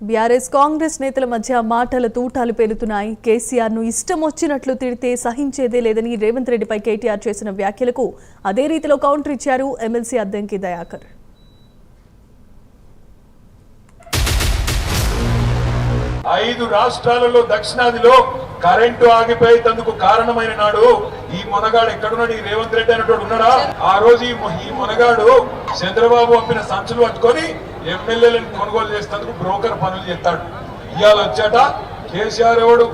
BRS Congress నేతల మధ్య మాటల తూటాలు పేలుతున్నాయి. కేసీఆర్ ను ఇష్టం వచ్చినట్లు తిడితే సహించేదే లేదని రేవంత్ రెడ్డిపై కేటీఆర్ చేసిన వ్యాఖ్యలకు అదే రీతిలో కౌంటర్ ఇచ్చారు ఎమ్మెల్సీ అద్దంకి దయాకర్. ఐదు రాష్ట్రాలలో దక్షిణాదిలో కరెంటు ఆగిపోయేందుకు కారణమైన నాడు ఈ మొనగాడు ఎక్కడున్నాడు? ఈ రేవంత్ రెడ్డి అనేటోడు ఉన్నాడా? ఆ రోజు ఈ మొనగాడు చంద్రబాబు పంపిన సంచులు పట్టుకొని ఎమ్మెల్యేలను కొనుగోలు చేసేందుకు బ్రోకర్ పనులు చేస్తాడు. ఇవాళ వచ్చాట కేసీఆర్ ఎవడు,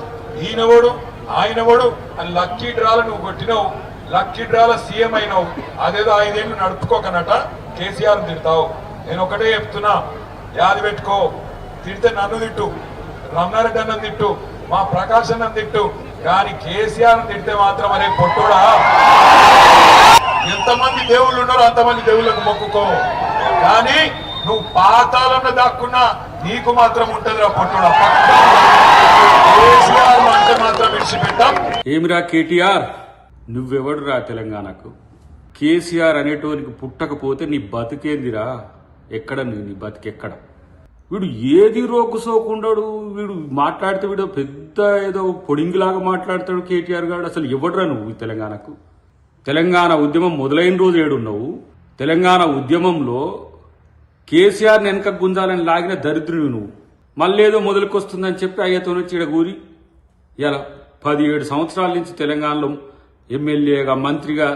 ఈయనవడు, ఆయనవడు అని లక్కీ డ్రాల నువ్వు కొట్టినావు, లక్కీ డ్రాల సీఎం అయినావు. అదేదో 5 ఏళ్ళు నడుపుకోకనట కేసీఆర్ తిడతావు. నేను ఒకటే చెప్తున్నా, యాది పెట్టుకో. తిడితే నన్ను తిట్టు, రమణారెడ్డి అన్నం తిట్టు, మా ప్రకాశ్ అన్నం తిట్టు, కానీ కేసీఆర్ తిడితే మాత్రం అరే పొట్టుడా, ఎంతమంది దేవుళ్ళు ఉన్నారో అంతమంది దేవుళ్ళకు మొక్కుకో, కానీ నువ్వు పాతాళంలో దాక్కున్నా నీకు మాత్రం ఉంటదిరా పొట్టుడా. కేసీఆర్ అంటే మాత్రం విడిచిపెట్టాం. ఏమిరా కేటీఆర్, నువ్వెవడురా తెలంగాణకు? కేసీఆర్ అనేటోనికి పుట్టకపోతే నీ బతికేందిరా? ఎక్కడ నీ బతికెక్కడ? వీడు ఏది రోకుసోకుండాడు, వీడు మాట్లాడితే వీడు పెద్ద ఏదో పొడింగిలాగా మాట్లాడతాడు కేటీఆర్ గారు. అసలు ఎవడరా నువ్వు తెలంగాణకు? తెలంగాణ ఉద్యమం మొదలైన రోజు ఏడున్నావు. తెలంగాణ ఉద్యమంలో కేసీఆర్ని వెనక గుంజాలని లాగిన దరిద్రుడు నువ్వు. మళ్ళేదో మొదలుకొస్తుందని చెప్పి అయ్యతో నుంచి ఇడగూరి ఇలా 17 సంవత్సరాల నుంచి తెలంగాణలో ఎమ్మెల్యేగా మంత్రిగా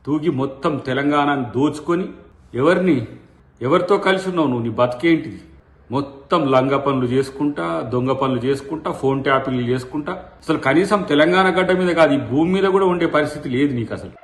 తూగి మొత్తం తెలంగాణని దోచుకొని ఎవరితో కలిసి ఉన్నావు నువ్వు? నీ బతికేంటిది? మొత్తం లంగ పనులు చేసుకుంటా, దొంగ పనులు చేసుకుంటా, ఫోన్ ట్యాపింగ్లు చేసుకుంటా. అసలు కనీసం తెలంగాణ గడ్డ మీద కాదు, ఈ భూమి మీద కూడా ఉండే పరిస్థితి లేదు నీకు అసలు.